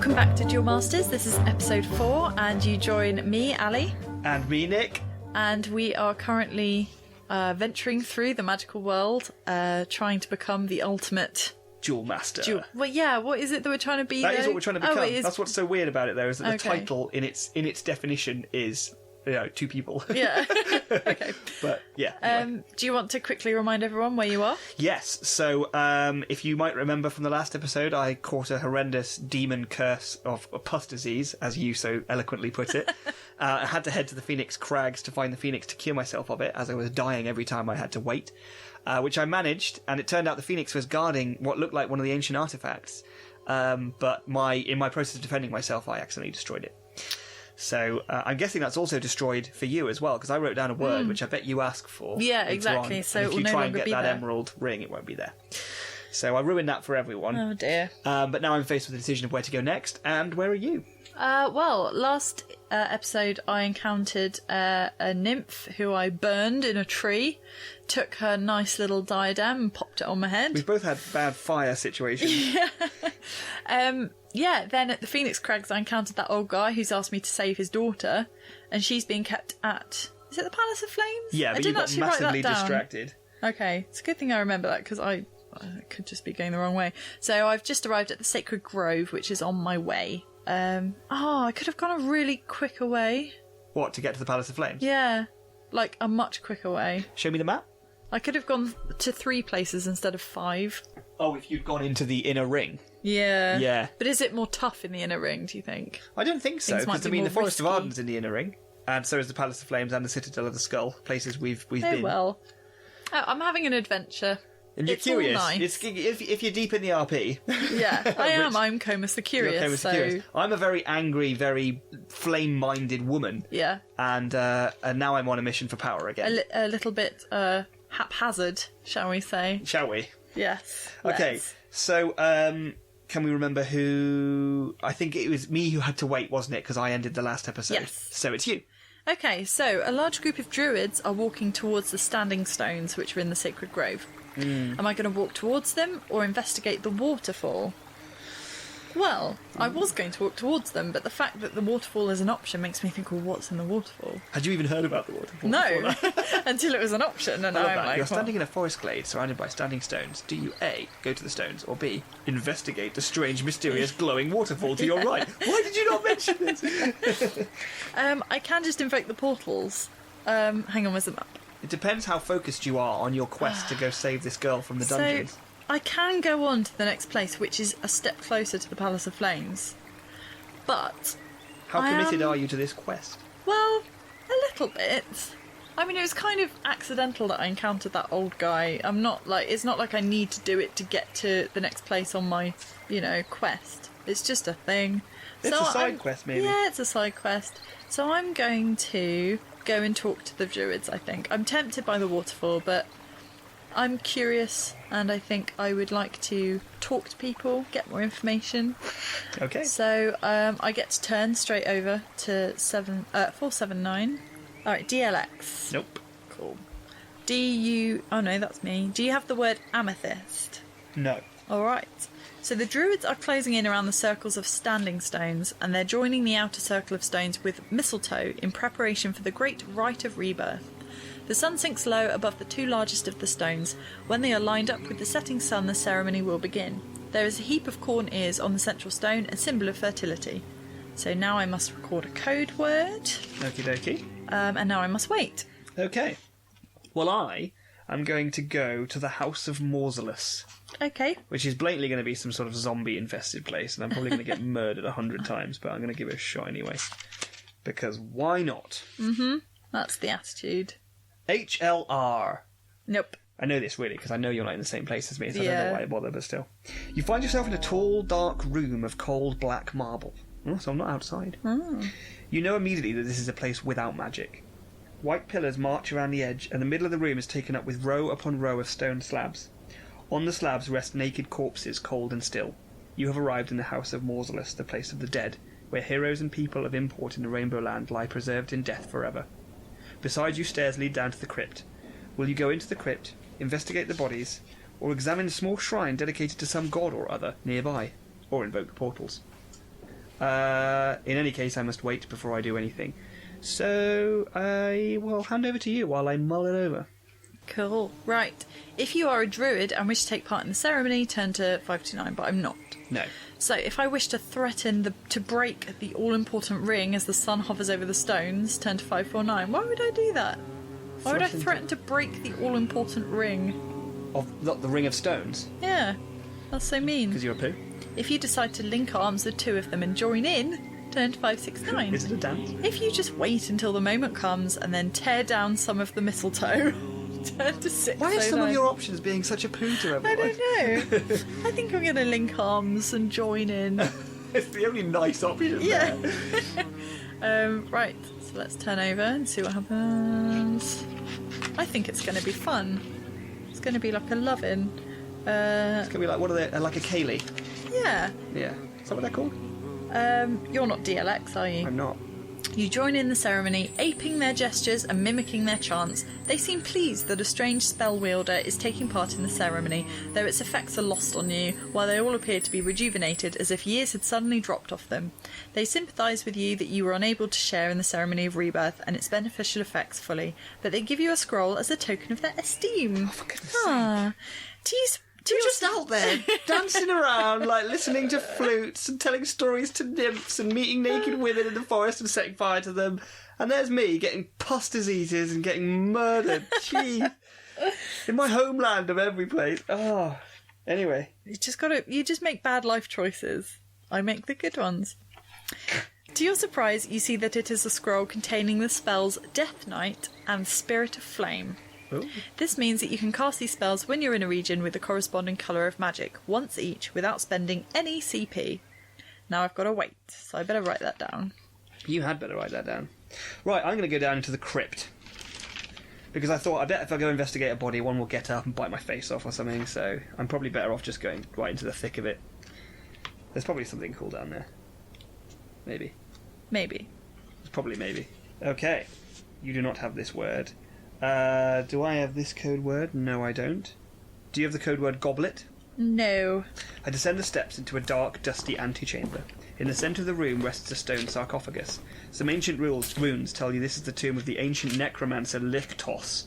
Welcome back to Duelmasters. This is episode 4, and you join me, Ali. And me, Nick. And we are currently venturing through the magical world, trying to become the ultimate Duelmaster. Well, yeah, what is it that we're trying to be? That is what we're trying to become. Oh, That's what's so weird about it, though, is that the title in its definition is, two people. Yeah. Okay. But, yeah. Anyway. Do you want to quickly remind everyone where you are? Yes. So, if you might remember from the last episode, I caught a horrendous demon curse of pus disease, as you so eloquently put it. I had to head to the Phoenix Crags to find the Phoenix to cure myself of it, as I was dying every time I had to wait. Which I managed, and it turned out the Phoenix was guarding what looked like one of the ancient artifacts. But in my process of defending myself, I accidentally destroyed it. So I'm guessing that's also destroyed for you as well, because I wrote down a word which I bet you ask for. Yeah, exactly. So if you no try and longer get be that there. emerald ring, it won't be there. So I ruined that for everyone. Oh dear. But now I'm faced with the decision of where to go next, and where are you? Well, last episode I encountered a nymph who I burned in a tree, took her nice little diadem and popped it on my head. We've both had bad fire situations. Yeah, then at the Phoenix Crags I encountered that old guy who's asked me to save his daughter, and she's being kept at... Is it the Palace of Flames? Yeah, but you got massively distracted. Okay, it's a good thing I remember that, because I could just be going the wrong way. So I've just arrived at the Sacred Grove, which is on my way. I could have gone a really quicker way. What, to get to the Palace of Flames? Yeah, like a much quicker way. Show me the map. I could have gone to 3 places instead of 5. Oh, if you'd gone into the inner ring. Yeah. Yeah. But is it more tough in the inner ring, do you think? I don't think so, Things might because be the more Forest of risky. Arden's in the inner ring, and so is the Palace of Flames and the Citadel of the Skull, places we've been. Oh, well. Oh, I'm having an adventure. And you're It's all curious. nice. If you're deep in the RP. Yeah, I am. I'm Comus the Curious. You're Comus the Curious. I'm a very angry, very flame-minded woman. Yeah. And now I'm on a mission for power again. A little bit haphazard, shall we say. Shall we? Yes. Okay, let's. so can we remember who... I think it was me who had to wait, wasn't it? Because I ended the last episode. Yes. So it's you. Okay, so a large group of druids are walking towards the standing stones which are in the Sacred Grove. Am I going to walk towards them or investigate the waterfall? Well, I was going to walk towards them, but the fact that the waterfall is an option makes me think, well, what's in the waterfall? Had you even heard about the waterfall? No, until it was an option, and I love I'm that. like, You're standing in a forest glade surrounded by standing stones. Do you A, go to the stones, or B, investigate the strange, mysterious, glowing waterfall to your right? Why did you not mention this? I can just invoke the portals. Hang on, where's the map? It depends how focused you are on your quest to go save this girl from the dungeons. So, I can go on to the next place, which is a step closer to the Palace of Flames. But... How committed are you to this quest? Well, a little bit. I mean, it was kind of accidental that I encountered that old guy. It's not like I need to do it to get to the next place on my, quest. It's just a thing. It's a side quest, maybe. Yeah, it's a side quest. So I'm going to go and talk to the druids, I think. I'm tempted by the waterfall, but I'm curious, and I think I would like to talk to people, get more information. Okay. So I get to turn straight over to 479. All right, DLX. Nope. Cool. Oh no, that's me. Do you have the word amethyst? No. All right. So the druids are closing in around the circles of standing stones, and they're joining the outer circle of stones with mistletoe in preparation for the great rite of rebirth. The sun sinks low above the 2 largest of the stones. When they are lined up with the setting sun, the ceremony will begin. There is a heap of corn ears on the central stone, a symbol of fertility. So now I must record a code word. Okie dokie. And now I must wait. Okay. Well, I am going to go to the House of Mausolus, Okay. which is blatantly going to be some sort of zombie-infested place, and I'm probably going to get murdered 100 times, but I'm going to give it a shot anyway. Because why not? That's the attitude. HLR. Nope. I know this really because I know you're not in the same place as me, so I don't Yeah. know why I bother, but still. You find yourself in a tall, dark room of cold black marble. Oh, so I'm not outside. You know immediately that this is a place without magic. White pillars march around the edge, and the middle of the room is taken up with row upon row of stone slabs. On the slabs rest naked corpses, cold and still. You have arrived in the House of Mausolus, the place of the dead, where heroes and people of import in the Rainbow Land lie preserved in death forever. Beside you stairs lead down to the crypt. Will you go into the crypt, investigate the bodies, or examine a small shrine dedicated to some god or other nearby, or invoke the portals? In any case, I must wait before I do anything. So I will hand over to you while I mull it over. Cool. Right. If you are a druid and wish to take part in the ceremony, turn to 529, but I'm not. No. So if I wish to threaten to break the all-important ring as the sun hovers over the stones, turn to 549. Why would I do that? Why would I threaten to break the all-important ring? Not the ring of stones? Yeah. That's so mean. Because you're a poo? If you decide to link arms with two of them and join in, turn to 569. Is it a dance? If you just wait until the moment comes and then tear down some of the mistletoe, turn to 609. Why are some of your options being such a poo to everyone? I don't know. I think I'm going to link arms and join in. It's the only nice option Yeah. there. Right, so let's turn over and see what happens. I think it's going to be fun. It's going to be like a lovin'. It's going to be like, what are they, like a Kaylee? Yeah. Yeah. Is that what they're called? You're not DLX, are you? I'm not. You join in the ceremony, aping their gestures and mimicking their chants. They seem pleased that a strange spell wielder is taking part in the ceremony, though its effects are lost on you, while they all appear to be rejuvenated as if years had suddenly dropped off them. They sympathise with you that you were unable to share in the ceremony of rebirth and its beneficial effects fully, but they give you a scroll as a token of their esteem. Oh, for goodness sake. You're just out there dancing around, like listening to flutes and telling stories to nymphs and meeting naked women in the forest and setting fire to them. And there's me getting pus diseases and getting murdered. Jeez. In my homeland of every place. Oh. Anyway. You just make bad life choices. I make the good ones. To your surprise, you see that it is a scroll containing the spells Death Knight and Spirit of Flame. Ooh. This means that you can cast these spells when you're in a region with the corresponding colour of magic, once each, without spending any CP. Now I've got to wait, so I better write that down. You had better write that down. Right, I'm going to go down into the crypt. Because I thought, I bet if I go investigate a body, one will get up and bite my face off or something, so I'm probably better off just going right into the thick of it. There's probably something cool down there. Maybe. Maybe. It's probably maybe. Okay. You do not have this word. Do I have this code word? No, I don't. Do you have the code word goblet? No. I descend the steps into a dark, dusty antechamber. In the centre of the room rests a stone sarcophagus. Some ancient runes tell you this is the tomb of the ancient necromancer Lichtos.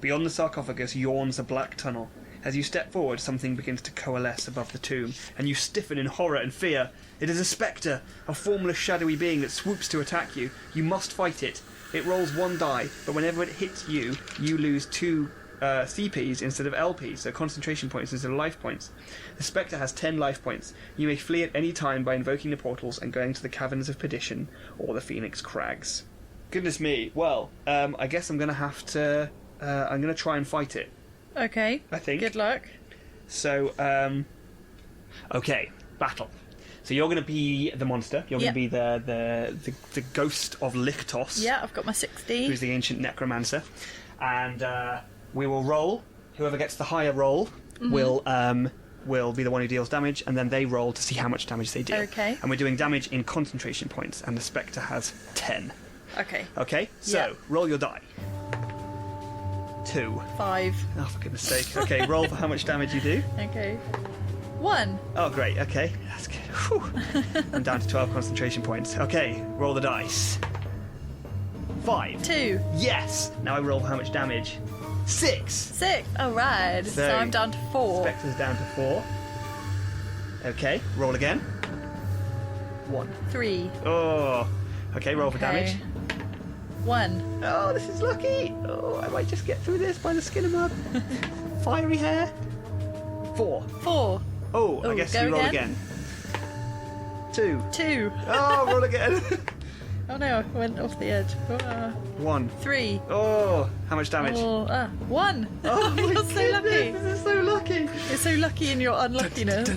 Beyond the sarcophagus yawns a black tunnel. As you step forward, something begins to coalesce above the tomb, and you stiffen in horror and fear. It is a spectre, a formless, shadowy being that swoops to attack you. You must fight it. It rolls one die, but whenever it hits you, you lose 2 CPs instead of LPs, so concentration points instead of life points. The Spectre has 10 life points. You may flee at any time by invoking the portals and going to the Caverns of Perdition or the Phoenix Crags. Goodness me. Well, I guess I'm going to have to... I'm going to try and fight it. Okay. I think. Good luck. So, okay, battle. So you're going to be the monster. You're going to be the ghost of Lichtos. Yeah, I've got my 60. Who's the ancient necromancer. And we will roll. Whoever gets the higher roll will be the one who deals damage, and then they roll to see how much damage they deal. Okay. And we're doing damage in concentration points, and the Spectre has 10. Okay. Okay? So, roll your die. 2. 5. Oh, for goodness sake. Okay, roll for how much damage you do. Okay. 1. Oh, great. Okay, that's good. Whew. I'm down to 12 concentration points. Okay, roll the dice. 5. 2. Yes! Now I roll for how much damage? 6! 6. All right. So I'm down to 4. Spectre's down to 4. Okay, roll again. 1. 3. Oh. Okay, roll for damage. 1. Oh, this is lucky. Oh, I might just get through this by the skin of my fiery hair. 4. 4. Oh, I guess we roll again. 2. 2. Oh, roll again. Oh no, I went off the edge. 1. 3. Oh, how much damage? 1. Oh, my You're so lucky. This is so lucky. You're so lucky in your unluckiness.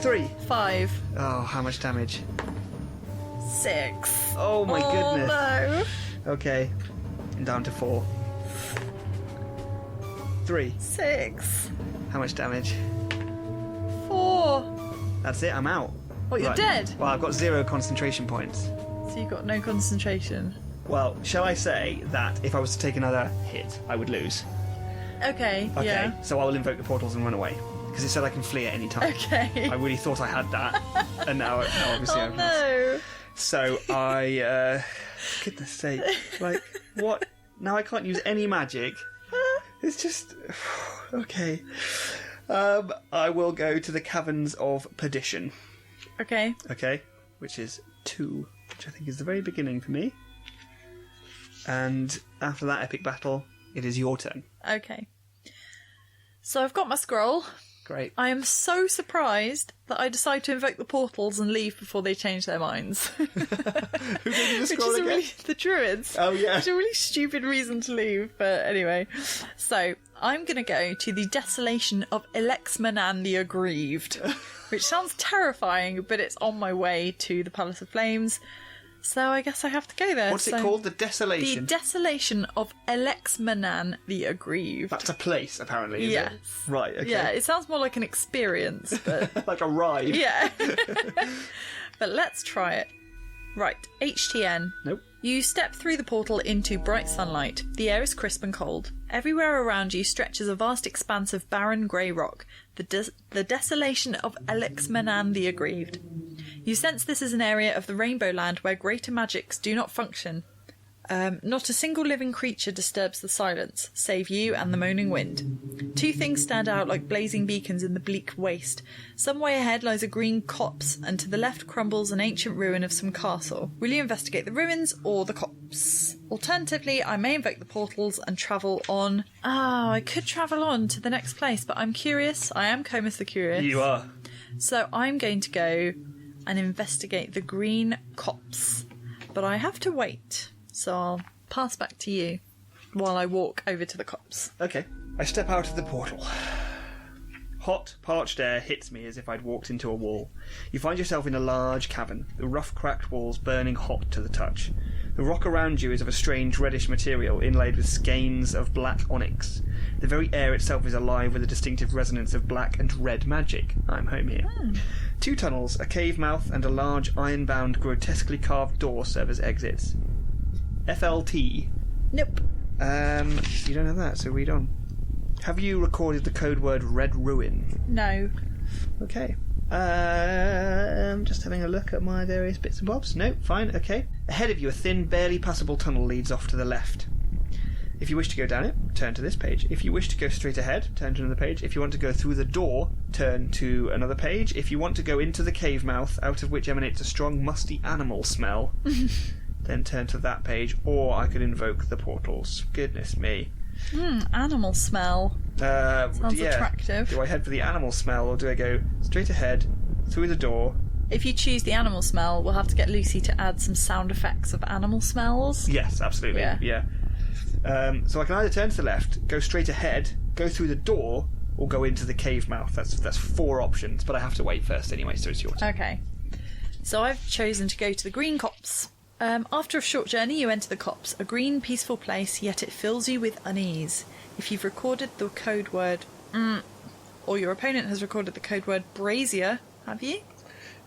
3. 5. Oh, how much damage? 6. Oh my goodness. No. Okay, I'm down to 4. 3. 6. How much damage? 4. That's it, I'm out. What, you're dead? Well, I've got 0 concentration points. So you've got no concentration. Well, shall I say that if I was to take another hit, I would lose? Okay, yeah. So I will invoke the portals and run away. because it said I can flee at any time. Okay. I really thought I had that, and now obviously Oh I've no. So I, goodness sake, like, what? Now I can't use any magic. It's just, okay. I will go to the Caverns of Perdition. Okay. Okay, which is 2, which I think is the very beginning for me. And after that epic battle, it is your turn. Okay. So I've got my scroll. Great. I am so surprised that I decide to invoke the portals and leave before they change their minds. Who gave you the scroll Which is again? the druids. Oh, yeah. Which is a really stupid reason to leave, but anyway. So, I'm going to go to the desolation of Elexmanan the Aggrieved, which sounds terrifying, but it's on my way to the Palace of Flames, so I guess I have to go there. What's it called? The Desolation? The desolation of Elexmanan the Aggrieved. That's a place, apparently, is Yes. it? Right, okay. Yeah, it sounds more like an experience, but... Like a ride. yeah. But let's try it. Right, HTN. Nope. You step through the portal into bright sunlight. The air is crisp and cold. Everywhere around you stretches a vast expanse of barren grey rock, the desolation of Elexmanan the Aggrieved. You sense this is an area of the Rainbow Land where greater magics do not function. Not a single living creature disturbs the silence, save you and the moaning wind. 2 things stand out like blazing beacons in the bleak waste. Some way ahead lies a green copse, and to the left crumbles an ancient ruin of some castle. Will you investigate the ruins or the copse? Alternatively, I may invoke the portals and travel on... I could travel on to the next place, but I'm curious. I am Comus the Curious. You are. So I'm going to go and investigate the green copse. But I have to wait. So I'll pass back to you while I walk over to the copse. Okay. I step out of the portal. Hot, parched air hits me as if I'd walked into a wall. You find yourself in a large cavern, the rough, cracked walls burning hot to the touch. The rock around you is of a strange reddish material inlaid with skeins of black onyx. The very air itself is alive with a distinctive resonance of black and red magic. I'm home here. 2 tunnels, a cave mouth, and a large iron-bound, grotesquely carved door serve as exits. FLT. Nope. You don't have that, so read on. Have you recorded the code word Red Ruin? No. Okay. Just having a look at my various bits and bobs. No, fine, okay. Ahead of you, a thin, barely passable tunnel leads off to the left. If you wish to go down it, turn to this page. If you wish to go straight ahead, turn to another page. If you want to go through the door, turn to another page. If you want to go into the cave mouth, out of which emanates a strong, musty animal smell, then turn to that page, or I could invoke the portals. Goodness me. Animal smell. Sounds attractive. Do I head for the animal smell, or do I go straight ahead, through the door? If you choose the animal smell, we'll have to get Lucy to add some sound effects of animal smells. Yes, absolutely. Yeah. So I can either turn to the left, go straight ahead, go through the door, or go into the cave mouth. That's 4 options, but I have to wait first anyway, so it's your turn. Okay. So I've chosen to go to the green copse. After a short journey, you enter the copse, a green, peaceful place, yet it fills you with unease. If you've recorded the code word or your opponent has recorded the code word brazier, have you?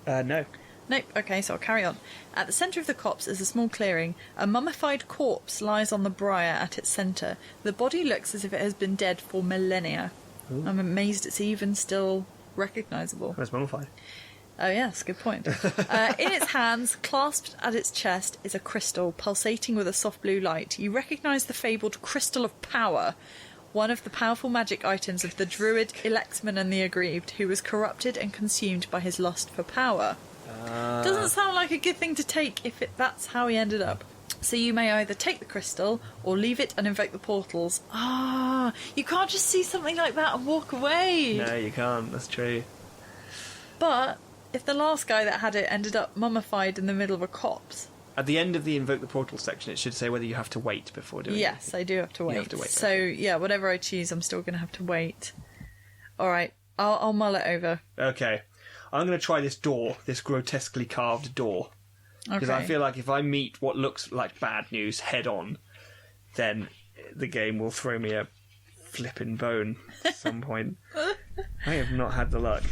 No. Nope. Okay, so I'll carry on. At the centre of the copse is a small clearing. A mummified corpse lies on the briar at its centre. The body looks as if it has been dead for millennia. Ooh. I'm amazed it's even still recognisable. That's mummified. Oh yes, good point. In its hands, clasped at its chest, is a crystal pulsating with a soft blue light. You recognise the fabled Crystal of Power, one of the powerful magic items of the druid Elexmanan the Aggrieved, who was corrupted and consumed by his lust for power. Doesn't sound like a good thing to take if that's how he ended up. So you may either take the crystal or leave it and invoke the portals. You can't just see something like that and walk away. No, you can't. That's true. But if the last guy that had it ended up mummified in the middle of a copse... At the end of the Invoke the Portal section, it should say whether you have to wait before doing it. Yes, I do have to wait. You have to wait. So, yeah, whatever I choose, I'm still going to have to wait. Alright, I'll mull it over. Okay. I'm going to try this door, this grotesquely carved door. Because I feel like if I meet what looks like bad news head on, then the game will throw me a flippin' bone at some point. I have not had the luck.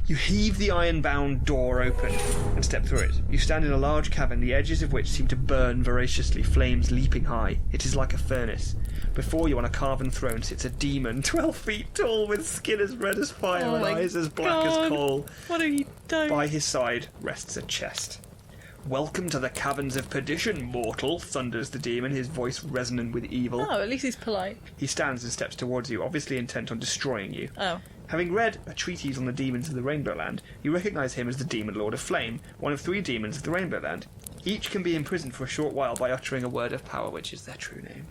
You heave the iron-bound door open and step through it. You stand in a large cavern, the edges of which seem to burn voraciously, flames leaping high. It is like a furnace. Before you on a carven throne sits a demon 12 feet tall with skin as red as fire and eyes as black as coal. What have you done? By his side rests a chest. "Welcome to the caverns of perdition, mortal," thunders the demon, his voice resonant with evil. Oh, at least he's polite. He stands and steps towards you, obviously intent on destroying you. Oh. Having read A Treatise on the Demons of the Rainbow Land, you recognise him as the Demon Lord of Flame, one of 3 demons of the Rainbow Land. Each can be imprisoned for a short while by uttering a word of power, which is their true name.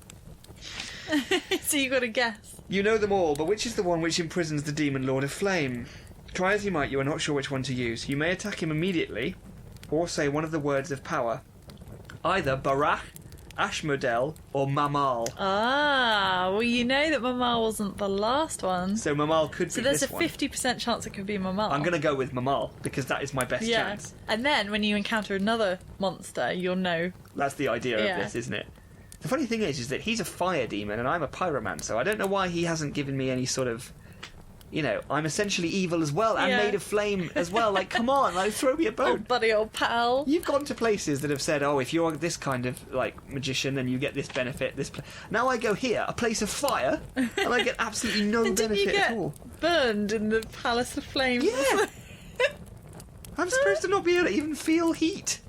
So you got to guess. You know them all, but which is the one which imprisons the Demon Lord of Flame? Try as you might, you are not sure which one to use. You may attack him immediately, or say one of the words of power. Either Barach, Ashmodel, or Mamal. Ah, well, you know that Mamal wasn't the last one. So Mamal could So be there's this a one. 50% chance it could be Mamal. I'm going to go with Mamal, because that is my best chance. And then when you encounter another monster, you'll know. That's the idea of this, isn't it? The funny thing is that he's a fire demon and I'm a pyromancer. I don't know why he hasn't given me any sort of... You know, I'm essentially evil as well and made of flame as well. Like, come on, like, throw me a bone. Old buddy, old pal. You've gone to places that have said, oh, if you're this kind of, like, magician, then you get this benefit. Now I go here, a place of fire, and I get absolutely no benefit at all. Burned in the Palace of Flames. Yeah! I'm supposed to not be able to even feel heat.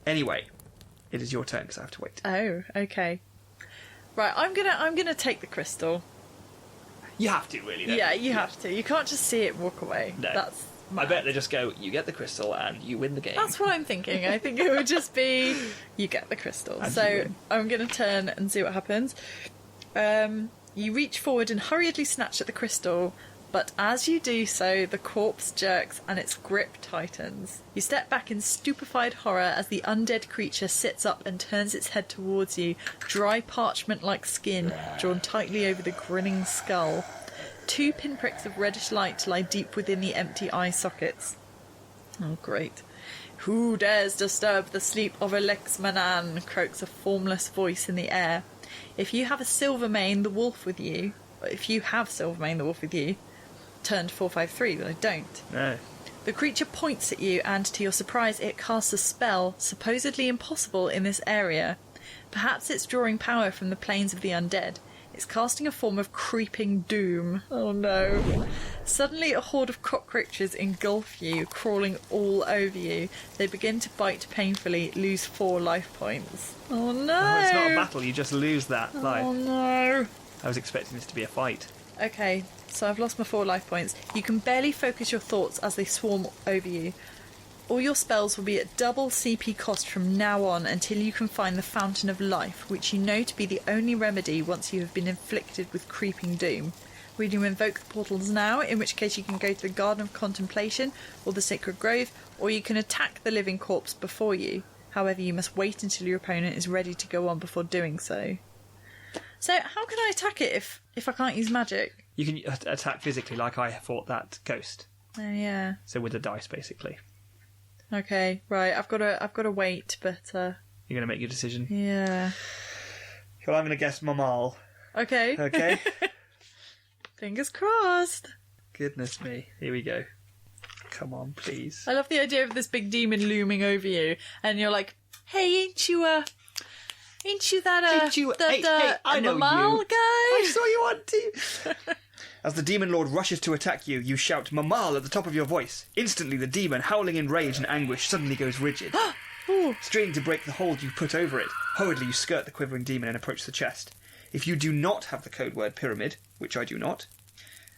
Anyway, it is your turn because I have to wait. Oh, okay. Right, I'm gonna take the crystal. You have to, really, don't you? Yeah, you have to. You can't just see it and walk away. No. That's I bet they just go, you get the crystal and you win the game. That's what I'm thinking. I think it would just be, you get the crystal. And So you win. I'm going to turn and see what happens. You reach forward and hurriedly snatch at the crystal, but as you do so, the corpse jerks and its grip tightens. You step back in stupefied horror as the undead creature sits up and turns its head towards you, dry parchment-like skin drawn tightly over the grinning skull. 2 pinpricks of reddish light lie deep within the empty eye sockets. Oh, great. "Who dares disturb the sleep of Elexmanan?" croaks a formless voice in the air. If you have Silvermane the wolf with you, turn to 453, but I don't. No. The creature points at you, and to your surprise, it casts a spell supposedly impossible in this area. Perhaps it's drawing power from the planes of the undead. It's casting a form of creeping doom. Oh no. Suddenly a horde of cockroaches engulf you, crawling all over you. They begin to bite painfully, lose 4 life points. Oh no! Oh, it's not a battle, you just lose that life. Oh no. I was expecting this to be a fight. Okay, so I've lost my 4 life points. You can barely focus your thoughts as they swarm over you. All your spells will be at double CP cost from now on until you can find the Fountain of Life, which you know to be the only remedy once you have been inflicted with creeping doom. Will you invoke the portals now, in which case you can go to the Garden of Contemplation or the Sacred Grove, or you can attack the living corpse before you. However, you must wait until your opponent is ready to go on before doing so. So, how can I attack it if I can't use magic? You can attack physically like I fought that ghost. Oh yeah. So with the dice, basically. Okay, right. I've got to wait, but You're going to make your decision? yeah. Well, I'm going to guess Mamal. Okay. Okay? Fingers crossed. Goodness me. Here we go. Come on, please. I love the idea of this big demon looming over you, and you're like, "Hey, ain't you that Hey, I know Mamal you. guy?" I saw you on TV. As the Demon Lord rushes to attack you, you shout Mamal at the top of your voice. Instantly, the demon, howling in rage and anguish, suddenly goes rigid. Straining to break the hold you put over it, hurriedly you skirt the quivering demon and approach the chest. If you do not have the code word pyramid, which I do not,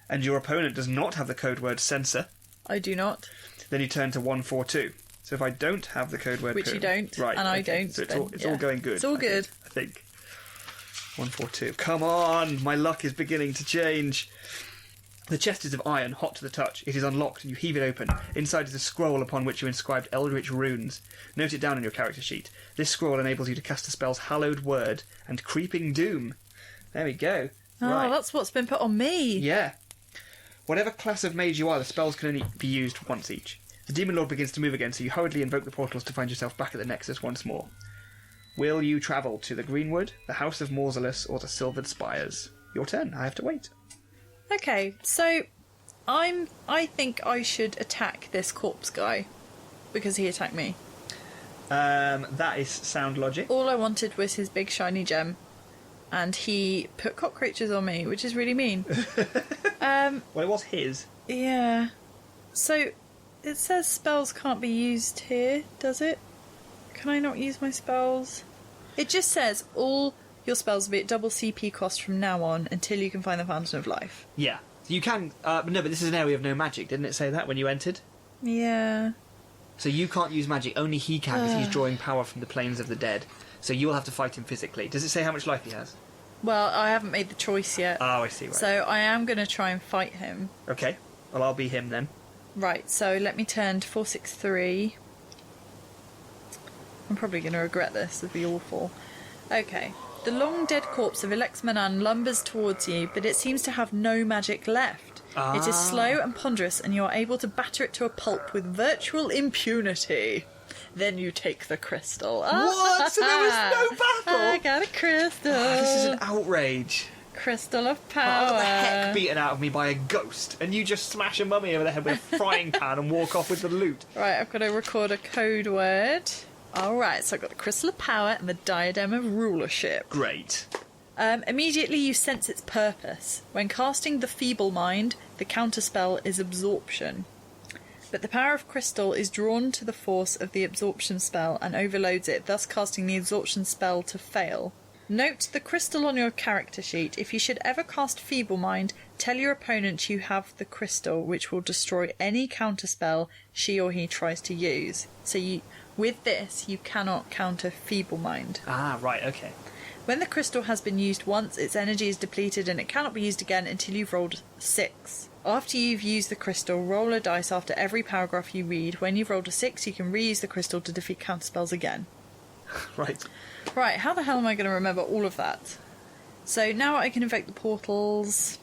and your opponent does not have the code word censor, I do not. then you turn to 142. So if I don't have the code word Which you pyramid... don't, and I don't, So then, it's all going good. It's all good. I think. 142. Come on! My luck is beginning to change. The chest is of iron, hot to the touch. It is unlocked and you heave it open. Inside is a scroll upon which you inscribed eldritch runes. Note it down on your character sheet. This scroll enables you to cast the spells Hallowed Word and Creeping Doom. There we go. Oh, Right. that's what's been put on me. Yeah. Whatever class of mage you are, the spells can only be used once each. The Demon Lord begins to move again, so you hurriedly invoke the portals to find yourself back at the Nexus once more. Will you travel to the Greenwood, the House of Mausolus, or the Silvered Spires? Your turn. I have to wait. Okay, so I think I should attack this corpse guy because he attacked me. That is sound logic. All I wanted was his big shiny gem, and he put cockroaches on me, which is really mean. Well, it was his. Yeah. So it says spells can't be used here, does it? Can I not use my spells? It just says all your spells will be at double CP cost from now on until you can find the Fountain of Life. Yeah. You can... no, but this is an area of no magic. Didn't it say that when you entered? Yeah. So you can't use magic. Only he can because he's drawing power from the planes of the dead. So you'll have to fight him physically. Does it say how much life he has? Well, I haven't made the choice yet. Oh, I see. Right. So I am going to try and fight him. Okay. Well, I'll be him then. Right, so let me turn to 463. I'm probably going to regret this. It'd be awful. Okay. The long dead corpse of Alex Manan lumbers towards you, but it seems to have no magic left. It is slow and ponderous, and you are able to batter it to a pulp with virtual impunity. Then you take the crystal. What? So there was no battle? I got a crystal. This is an outrage. Crystal of I got the heck power. beaten out of me by a ghost, and you just smash a mummy over the head with a frying pan and walk off with the loot. Right, I've got to record a code word. Alright, so I've got the crystal of power and the diadem of rulership. Great. Immediately you sense its purpose. When casting the feeble mind, the counterspell is absorption. But the power of crystal is drawn to the force of the absorption spell and overloads it, thus casting the absorption spell to fail. Note the crystal on your character sheet. If you should ever cast feeble mind, tell your opponent you have the crystal, which will destroy any counterspell she or he tries to use. So with this, you cannot counter feeble mind. Ah, right, okay. When the crystal has been used once, its energy is depleted and it cannot be used again until you've rolled 6. After you've used the crystal, roll a dice after every paragraph you read. When you've rolled a 6, you can reuse the crystal to defeat counterspells again. Right. Right, how the hell am I going to remember all of that? So now I can invoke the portals.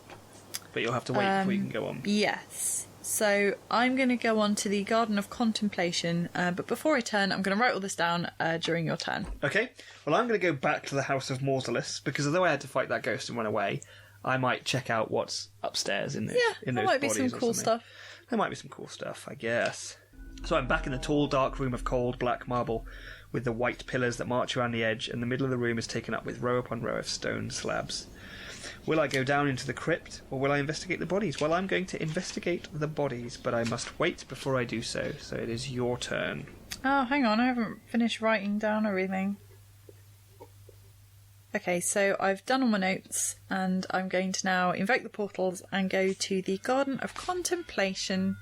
But you'll have to wait before you can go on. Yes. So I'm going to go on to the Garden of Contemplation, but before I turn, I'm going to write all this down during your turn. Okay. Well, I'm going to go back to the House of Mausolus, because although I had to fight that ghost and run away, I might check out what's upstairs in, There those might be bodies some or cool something. stuff. There might be some cool stuff, I guess. So I'm back in the tall, dark room of cold, black marble, with the white pillars that march around the edge, and the middle of the room is taken up with row upon row of stone slabs. Will I go down into the crypt, or will I investigate the bodies? Well, I'm going to investigate the bodies, but I must wait before I do so, so it is your turn. Oh, hang on, I haven't finished writing down everything. Okay, so I've done all my notes, and I'm going to now invoke the portals and go to the Garden of Contemplation,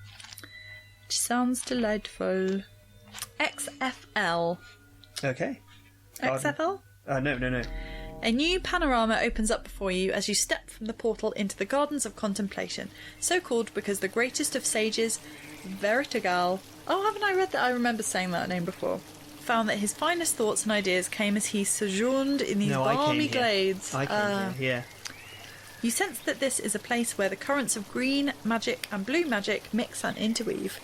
which sounds delightful. XFL. Okay. XFL? No. A new panorama opens up before you as you step from the portal into the Gardens of Contemplation, so called because the greatest of sages, Vertigal... Oh, haven't I read that? I remember saying that name before. Found that his finest thoughts and ideas came as he sojourned in these balmy glades. I came here. You sense that this is a place where the currents of green magic and blue magic mix and interweave.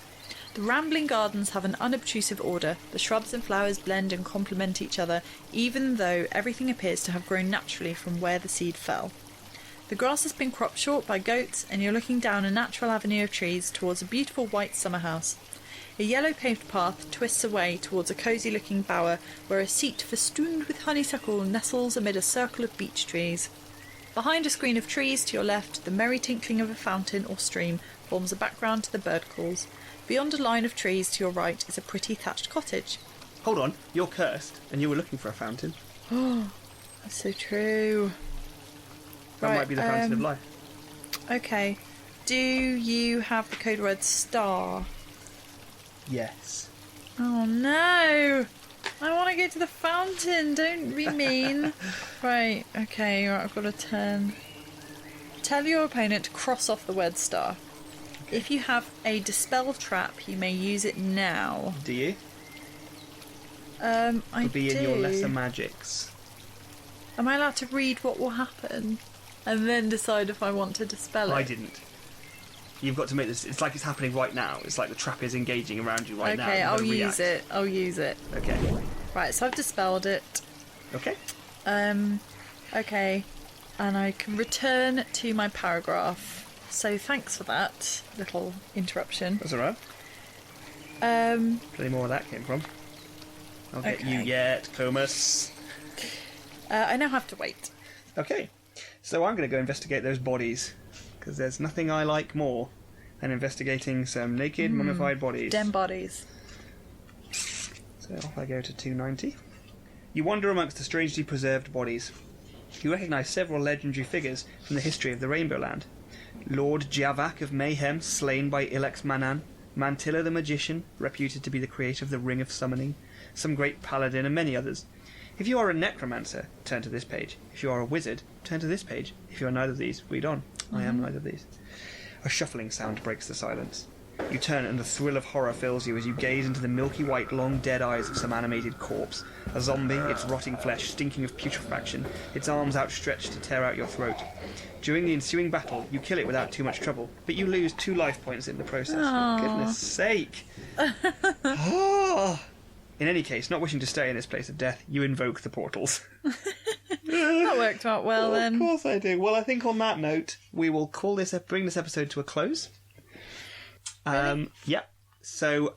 The rambling gardens have an unobtrusive order. The shrubs and flowers blend and complement each other, even though everything appears to have grown naturally from where the seed fell. The grass has been cropped short by goats, and you're looking down a natural avenue of trees towards a beautiful white summer house. A yellow paved path twists away towards a cosy-looking bower where a seat festooned with honeysuckle nestles amid a circle of beech trees. Behind a screen of trees to your left, the merry tinkling of a fountain or stream forms a background to the bird calls. Beyond a line of trees to your right is a pretty thatched cottage. Hold on, you're cursed, and you were looking for a fountain. Oh, that's so true. That might be the fountain of life. Okay. Do you have the code word star? Yes. Oh no! I want to go to the fountain, don't be mean. Right, okay, right, I've got to turn. Tell your opponent to cross off the word star. Okay. If you have a dispel trap, you may use it now. Do you? I It'll be do. in your lesser magics. Am I allowed to read what will happen? And then decide if I want to dispel it? I didn't. You've got to make this... It's like it's happening right now. It's like the trap is engaging around you right now. Okay, I'll use it. I'll use it. Okay. Right, so I've dispelled it. Okay. Okay. And I can return to my paragraph. So thanks for that little interruption. That's alright. Plenty more where that came from. I'll get you yet, Comus. I now have to wait. Okay, so I'm going to go investigate those bodies, because there's nothing I like more than investigating some naked, mummified bodies. Dem bodies. So off I go to 290. You wander amongst the strangely preserved bodies. You recognise several legendary figures from the history of the Rainbow Land. Lord Javak of Mayhem, slain by Ilex Manan, Mantilla the Magician, reputed to be the creator of the Ring of Summoning, some great paladin, and many others. If you are a necromancer, turn to this page. If you are a wizard, turn to this page. If you are neither of these, read on. I am neither of these. A shuffling sound breaks the silence. You turn and the thrill of horror fills you as you gaze into the milky white, long dead eyes of some animated corpse. A zombie, its rotting flesh stinking of putrefaction, its arms outstretched to tear out your throat. During the ensuing battle, you kill it without too much trouble, but you lose 2 life points in the process. For goodness sake! In any case, not wishing to stay in this place of death, you invoke the portals. That worked out well then. Of course I do. Well, I think on that note, we will bring this episode to a close. Really? Yeah. So,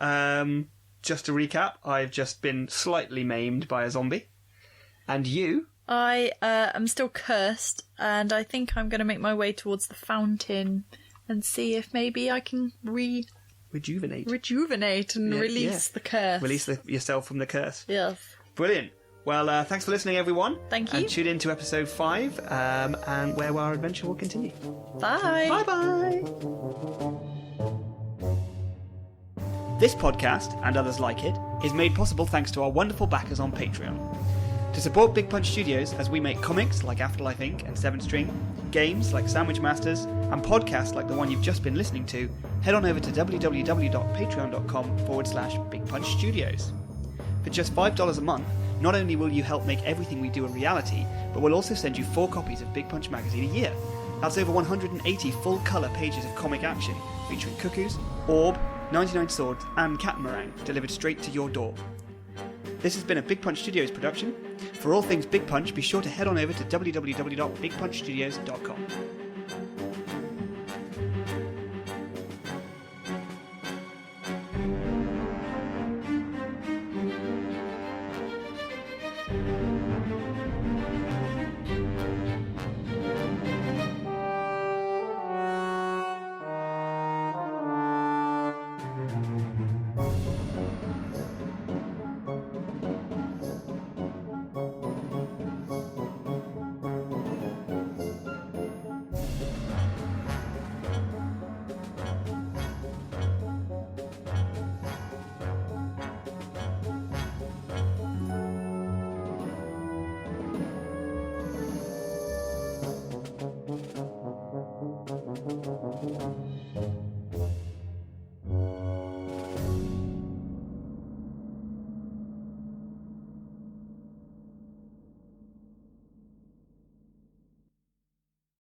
just to recap, I've just been slightly maimed by a zombie. And you? I am still cursed, and I think I'm going to make my way towards the fountain and see if maybe I can rejuvenate and release the curse. Release yourself from the curse. Yes. Brilliant. Well, thanks for listening, everyone. Thank you. And tune in to episode 5, and where our adventure will continue. Bye. Bye-bye. This podcast, and others like it, is made possible thanks to our wonderful backers on Patreon. To support Big Punch Studios as we make comics like Afterlife Inc. and 7 String, games like Sandwich Masters, and podcasts like the one you've just been listening to, head on over to www.patreon.com/Big Punch Studios. For just $5 a month, not only will you help make everything we do a reality, but we'll also send you 4 copies of Big Punch magazine a year. That's over 180 full-colour pages of comic action, featuring Cuckoos, Orb, 99 Swords, and Catamaran, delivered straight to your door. This has been a Big Punch Studios production. For all things Big Punch, be sure to head on over to www.bigpunchstudios.com.